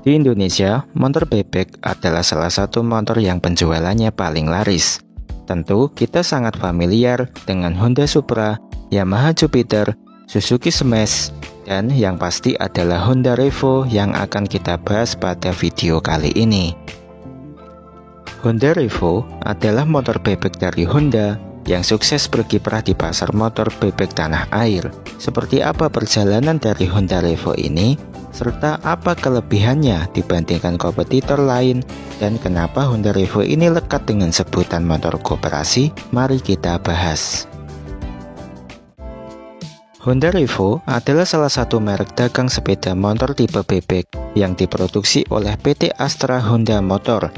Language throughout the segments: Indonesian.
Di Indonesia, motor bebek adalah salah satu motor yang penjualannya paling laris. Tentu, kita sangat familiar dengan Honda Supra, Yamaha Jupiter, Suzuki Smash, dan yang pasti adalah Honda Revo yang akan kita bahas pada video kali ini. Honda Revo adalah motor bebek dari Honda yang sukses berkiprah di pasar motor bebek tanah air. Seperti apa perjalanan dari Honda Revo ini, serta apa kelebihannya dibandingkan kompetitor lain, dan kenapa Honda Revo ini lekat dengan sebutan motor koperasi, mari kita bahas. Honda Revo adalah salah satu merek dagang sepeda motor tipe bebek yang diproduksi oleh PT Astra Honda Motor.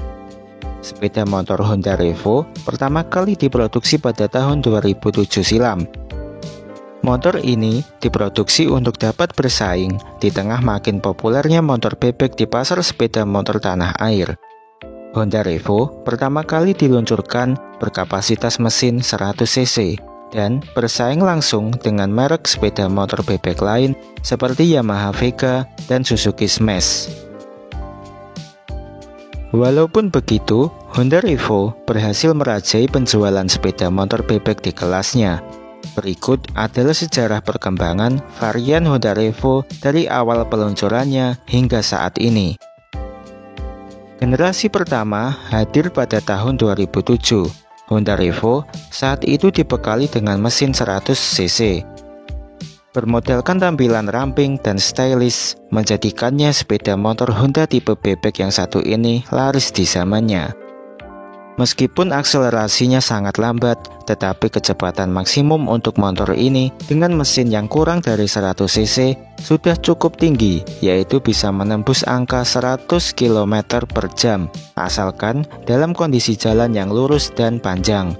Sepeda motor Honda Revo pertama kali diproduksi pada tahun 2007 silam. Motor ini diproduksi untuk dapat bersaing di tengah makin populernya motor bebek di pasar sepeda motor tanah air. Honda Revo pertama kali diluncurkan berkapasitas mesin 100 cc dan bersaing langsung dengan merek sepeda motor bebek lain seperti Yamaha Vega dan Suzuki Smash. Walaupun begitu, Honda Revo berhasil merajai penjualan sepeda motor bebek di kelasnya. Berikut adalah sejarah perkembangan varian Honda Revo dari awal peluncurannya hingga saat ini. Generasi pertama hadir pada tahun 2007. Honda Revo saat itu dibekali dengan mesin 100 cc. Bermodelkan tampilan ramping dan stylish, menjadikannya sepeda motor Honda tipe bebek yang satu ini laris di zamannya. Meskipun akselerasinya sangat lambat, tetapi kecepatan maksimum untuk motor ini dengan mesin yang kurang dari 100 cc sudah cukup tinggi, yaitu bisa menembus angka 100 km per jam, asalkan dalam kondisi jalan yang lurus dan panjang.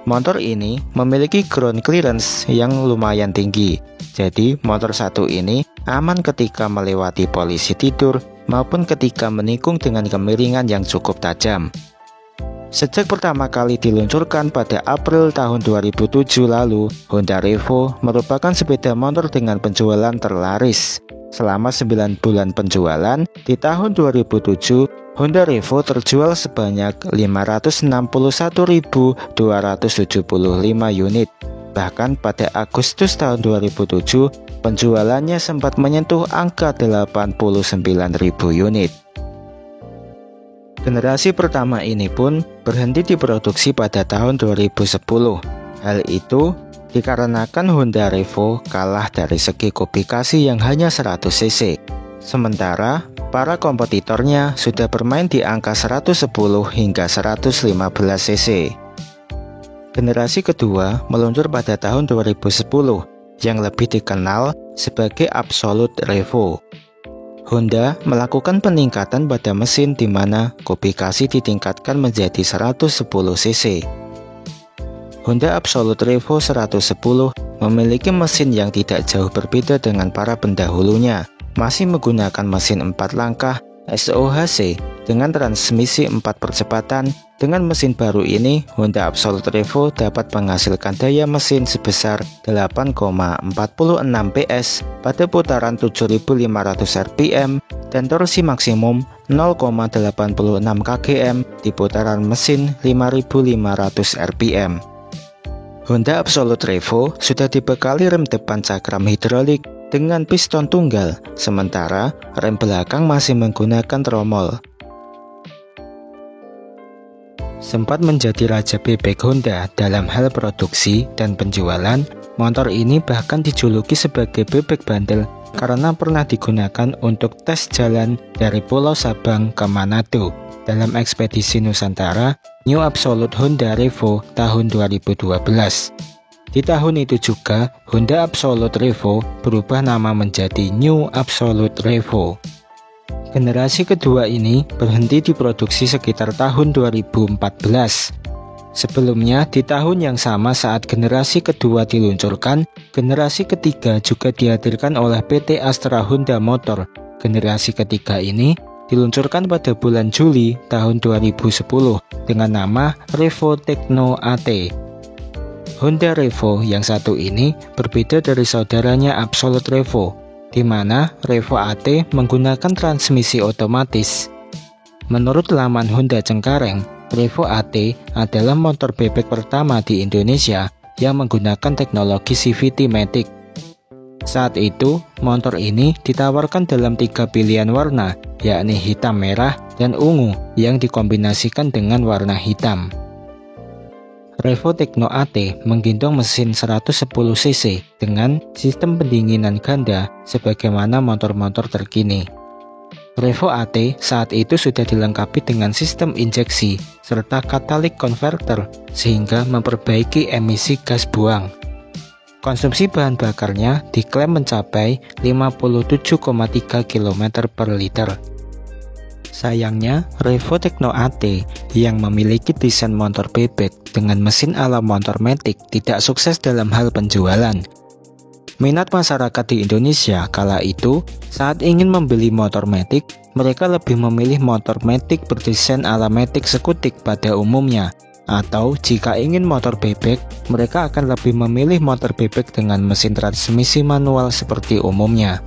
Motor ini memiliki ground clearance yang lumayan tinggi, jadi motor satu ini aman ketika melewati polisi tidur maupun ketika menikung dengan kemiringan yang cukup tajam. Sejak pertama kali diluncurkan pada April tahun 2007 lalu, Honda Revo merupakan sepeda motor dengan penjualan terlaris. Selama 9 bulan penjualan, di tahun 2007, Honda Revo terjual sebanyak 561.275 unit. Bahkan pada Agustus tahun 2007, penjualannya sempat menyentuh angka 89.000 unit. Generasi pertama ini pun berhenti diproduksi pada tahun 2010. Hal itu dikarenakan Honda Revo kalah dari segi kubikasi yang hanya 100 cc. Sementara para kompetitornya sudah bermain di angka 110 hingga 115 cc. Generasi kedua meluncur pada tahun 2010 yang lebih dikenal sebagai Absolute Revo. Honda melakukan peningkatan pada mesin di mana kubikasi ditingkatkan menjadi 110 cc. Honda Absolute Revo 110 memiliki mesin yang tidak jauh berbeda dengan para pendahulunya, masih menggunakan mesin 4 langkah SOHC dengan transmisi 4 percepatan. Dengan mesin baru ini, Honda Absolute Revo dapat menghasilkan daya mesin sebesar 8,46 PS pada putaran 7.500 rpm dan torsi maksimum 0,86 kgm di putaran mesin 5.500 rpm. Honda Absolute Revo sudah dibekali rem depan cakram hidrolik dengan piston tunggal, sementara rem belakang masih menggunakan tromol. Sempat menjadi raja bebek Honda dalam hal produksi dan penjualan, motor ini bahkan dijuluki sebagai bebek bandel karena pernah digunakan untuk tes jalan dari Pulau Sabang ke Manado dalam ekspedisi Nusantara New Absolute Honda Revo tahun 2012. Di tahun itu juga, Honda Absolute Revo berubah nama menjadi New Absolute Revo. Generasi kedua ini berhenti diproduksi sekitar tahun 2014. Sebelumnya, di tahun yang sama saat generasi kedua diluncurkan, generasi ketiga juga dihadirkan oleh PT Astra Honda Motor. Generasi ketiga ini diluncurkan pada bulan Juli tahun 2010 dengan nama Revo Tekno AT. Honda Revo yang satu ini berbeda dari saudaranya Absolute Revo. di mana Revo AT menggunakan transmisi otomatis. Menurut laman Honda Cengkareng, Revo AT adalah motor bebek pertama di Indonesia yang menggunakan teknologi CVT Matic. Saat itu, motor ini ditawarkan dalam 3 pilihan warna, yakni hitam, merah, dan ungu yang dikombinasikan dengan warna hitam. Revo Tekno AT menggendong mesin 110 cc dengan sistem pendinginan ganda sebagaimana motor-motor terkini. Revo AT saat itu sudah dilengkapi dengan sistem injeksi serta catalytic converter sehingga memperbaiki emisi gas buang. Konsumsi bahan bakarnya diklaim mencapai 57,3 km per liter. Sayangnya, Revo Tekno AT yang memiliki desain motor bebek dengan mesin ala motor Matic tidak sukses dalam hal penjualan. Minat masyarakat di Indonesia kala itu saat ingin membeli motor Matic, mereka lebih memilih motor Matic berdesain ala Matic Sekutik pada umumnya. Atau jika ingin motor bebek, mereka akan lebih memilih motor bebek dengan mesin transmisi manual seperti umumnya.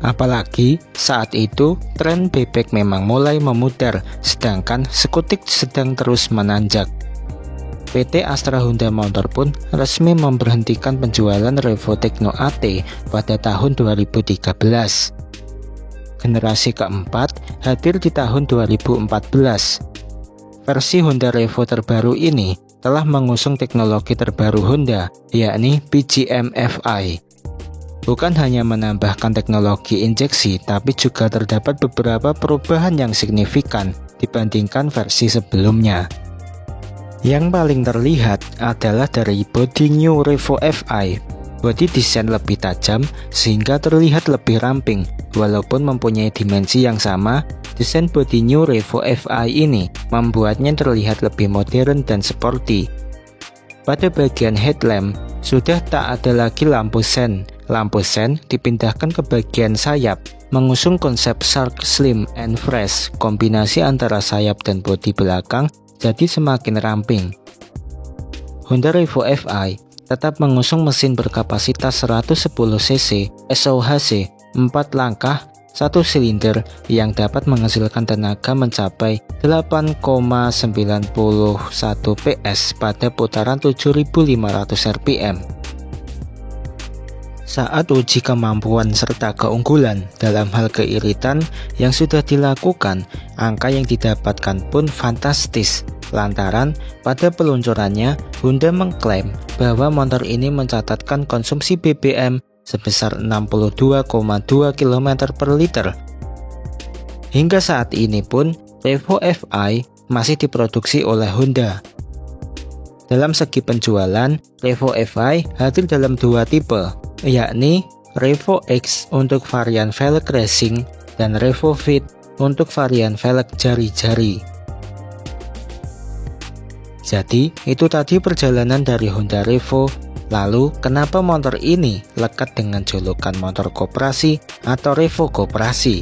Apalagi saat itu tren bebek memang mulai memudar, sedangkan Sekutik sedang terus menanjak. PT Astra Honda Motor pun resmi memberhentikan penjualan Revo Tekno AT pada tahun 2013. Generasi keempat hadir di tahun 2014. Versi Honda Revo terbaru ini telah mengusung teknologi terbaru Honda, yakni PGM-FI. Bukan hanya menambahkan teknologi injeksi, tapi juga terdapat beberapa perubahan yang signifikan dibandingkan versi sebelumnya. Yang paling terlihat adalah dari bodi New Revo FI. Bodi desain lebih tajam sehingga terlihat lebih ramping. Walaupun mempunyai dimensi yang sama, desain bodi New Revo FI ini membuatnya terlihat lebih modern dan sporty. Pada bagian headlamp, sudah tak ada lagi lampu sen. Lampu sen dipindahkan ke bagian sayap, mengusung konsep Shark Slim and Fresh. Kombinasi antara sayap dan bodi belakang jadi semakin ramping. Honda Revo FI tetap mengusung mesin berkapasitas 110 cc SOHC 4 langkah 1 silinder yang dapat menghasilkan tenaga mencapai 8,91 PS pada putaran 7.500 rpm. Saat uji kemampuan serta keunggulan dalam hal keiritan yang sudah dilakukan, angka yang didapatkan pun fantastis. Lantaran pada peluncurannya, Honda mengklaim bahwa motor ini mencatatkan konsumsi BBM sebesar 62,2 km per liter. Hingga saat ini pun, Revo FI masih diproduksi oleh Honda. Dalam segi penjualan, Revo FI hadir dalam 2 tipe, yakni Revo X untuk varian velg racing dan Revo Fit untuk varian velg jari-jari. Jadi, itu tadi perjalanan dari Honda Revo. Lalu, kenapa motor ini lekat dengan julukan motor koperasi atau Revo koperasi?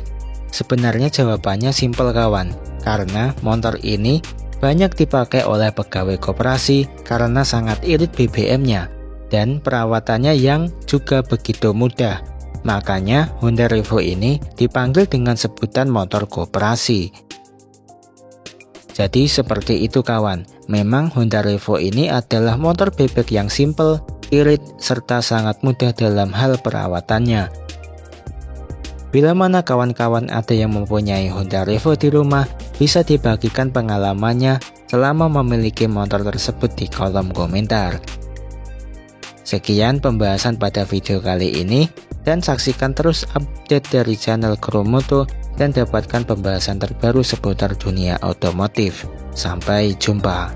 Sebenarnya jawabannya simpel kawan, karena motor ini banyak dipakai oleh pegawai koperasi karena sangat irit BBM-nya dan perawatannya yang juga begitu mudah. Makanya Honda Revo ini dipanggil dengan sebutan motor koperasi. Jadi seperti itu kawan, memang Honda Revo ini adalah motor bebek yang simple, irit, serta sangat mudah dalam hal perawatannya. Bila mana kawan-kawan ada yang mempunyai Honda Revo di rumah, bisa dibagikan pengalamannya selama memiliki motor tersebut di kolom komentar. Sekian pembahasan pada video kali ini, dan saksikan terus update dari channel Chromoto dan dapatkan pembahasan terbaru seputar dunia otomotif. Sampai jumpa.